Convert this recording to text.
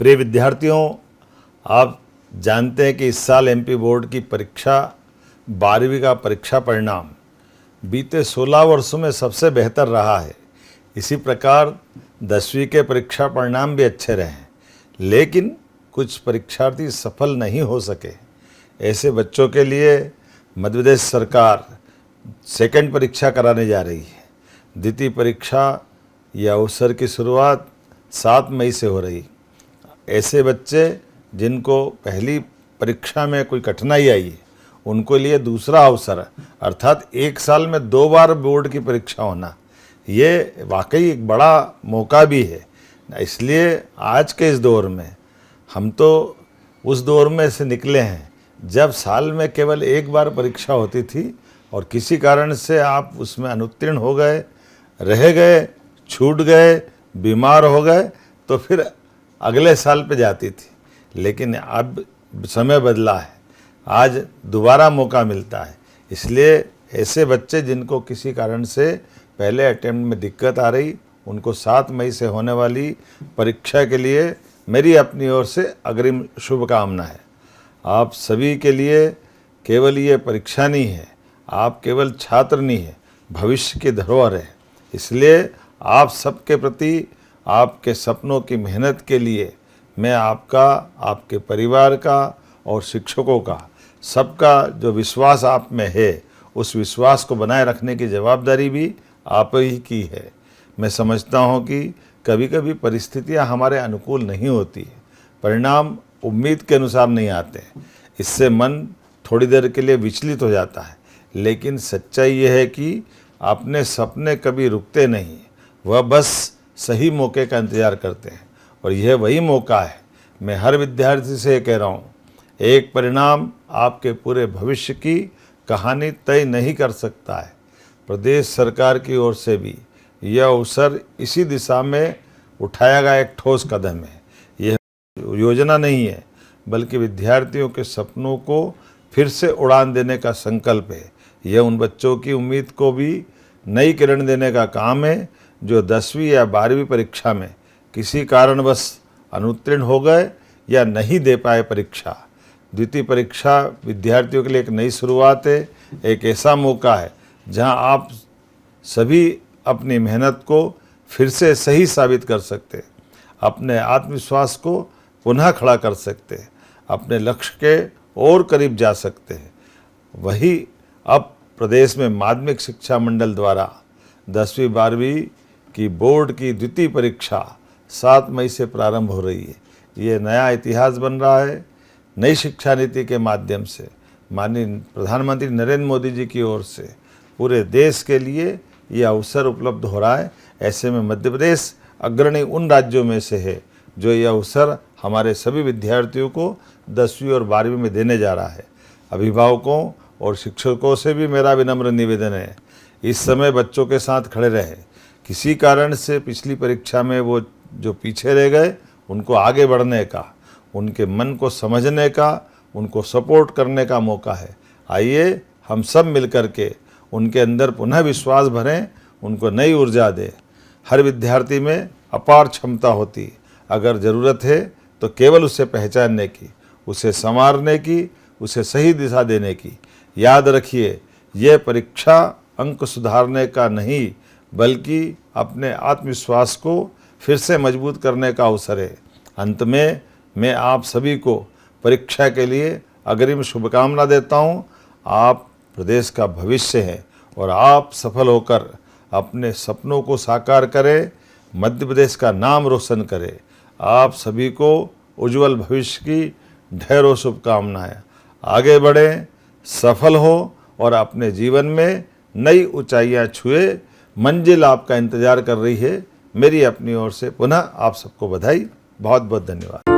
प्रिय विद्यार्थियों, आप जानते हैं कि इस साल एमपी बोर्ड की परीक्षा 12वीं का परीक्षा परिणाम बीते 16 वर्षों में सबसे बेहतर रहा है। इसी प्रकार 10वीं के परीक्षा परिणाम भी अच्छे रहे, लेकिन कुछ परीक्षार्थी सफल नहीं हो सके। ऐसे बच्चों के लिए मध्य प्रदेश सरकार सेकंड परीक्षा कराने जा रही है। द्वितीय परीक्षा या अवसर की शुरुआत 7 मई से हो रही। ऐसे बच्चे जिनको पहली परीक्षा में कोई कठिनाई आई है, उनको लिए दूसरा अवसर अर्थात 1 साल में 2 बार बोर्ड की परीक्षा होना, ये वाकई एक बड़ा मौका भी है। इसलिए आज के इस दौर में हम तो उस दौर में से निकले हैं जब साल में केवल 1 बार परीक्षा होती थी और किसी कारण से आप उसमें अनुत्तीर्ण हो गए, रह गए, छूट गए, बीमार हो गए तो फिर अगले साल पे जाती थी। लेकिन अब समय बदला है, आज दोबारा मौका मिलता है। इसलिए ऐसे बच्चे जिनको किसी कारण से पहले अटेम्प्ट में दिक्कत आ रही, उनको 7 मई से होने वाली परीक्षा के लिए मेरी अपनी ओर से अग्रिम शुभकामना है। आप सभी के लिए केवल ये परीक्षा नहीं है, आप केवल छात्र नहीं है, भविष्य की धरोहर है। इसलिए आप सबके प्रति, आपके सपनों की मेहनत के लिए मैं आपका, आपके परिवार का और शिक्षकों का, सबका जो विश्वास आप में है, उस विश्वास को बनाए रखने की जवाबदारी भी आप ही की है। मैं समझता हूँ कि कभी कभी परिस्थितियाँ हमारे अनुकूल नहीं होती है, परिणाम उम्मीद के अनुसार नहीं आते, इससे मन थोड़ी देर के लिए विचलित हो जाता है। लेकिन सच्चाई यह है कि अपने सपने कभी रुकते नहीं, वह बस सही मौके का इंतज़ार करते हैं और यह वही मौका है। मैं हर विद्यार्थी से कह रहा हूँ, एक परिणाम आपके पूरे भविष्य की कहानी तय नहीं कर सकता है। प्रदेश सरकार की ओर से भी यह अवसर इसी दिशा में उठाया गया एक ठोस कदम है। यह योजना नहीं है, बल्कि विद्यार्थियों के सपनों को फिर से उड़ान देने का संकल्प है। यह उन बच्चों की उम्मीद को भी नई किरण देने का काम है जो 10वीं या 12वीं परीक्षा में किसी कारणवश अनुत्तीर्ण हो गए या नहीं दे पाए परीक्षा। द्वितीय परीक्षा विद्यार्थियों के लिए एक नई शुरुआत है, एक ऐसा मौका है जहां आप सभी अपनी मेहनत को फिर से सही साबित कर सकते हैं, अपने आत्मविश्वास को पुनः खड़ा कर सकते हैं, अपने लक्ष्य के और करीब जा सकते हैं। वही अब प्रदेश में माध्यमिक शिक्षा मंडल द्वारा 10वीं 12वीं की बोर्ड की द्वितीय परीक्षा 7 मई से प्रारंभ हो रही है। ये नया इतिहास बन रहा है। नई शिक्षा नीति के माध्यम से माननीय प्रधानमंत्री नरेंद्र मोदी जी की ओर से पूरे देश के लिए ये अवसर उपलब्ध हो रहा है। ऐसे में मध्य प्रदेश अग्रणी उन राज्यों में से है जो ये अवसर हमारे सभी विद्यार्थियों को 10वीं और 12वीं में देने जा रहा है। अभिभावकों और शिक्षकों से भी मेरा विनम्र निवेदन है, इस समय बच्चों के साथ खड़े रहे। किसी कारण से पिछली परीक्षा में वो जो पीछे रह गए, उनको आगे बढ़ने का, उनके मन को समझने का, उनको सपोर्ट करने का मौका है। आइए हम सब मिलकर के उनके अंदर पुनः विश्वास भरें, उनको नई ऊर्जा दें। हर विद्यार्थी में अपार क्षमता होती, अगर ज़रूरत है तो केवल उसे पहचानने की, उसे संवारने की, उसे सही दिशा देने की। याद रखिए, ये परीक्षा अंक सुधारने का नहीं, बल्कि अपने आत्मविश्वास को फिर से मजबूत करने का अवसर है। अंत में मैं आप सभी को परीक्षा के लिए अग्रिम शुभकामना देता हूँ। आप प्रदेश का भविष्य हैं और आप सफल होकर अपने सपनों को साकार करें, मध्य प्रदेश का नाम रोशन करें। आप सभी को उज्जवल भविष्य की ढेरों शुभकामनाएं। आगे बढ़ें, सफल हो और अपने जीवन में नई ऊंचाइयां छुए। मंजिल आपका इंतजार कर रही है। मेरी अपनी ओर से पुनः आप सबको बधाई। बहुत बहुत धन्यवाद।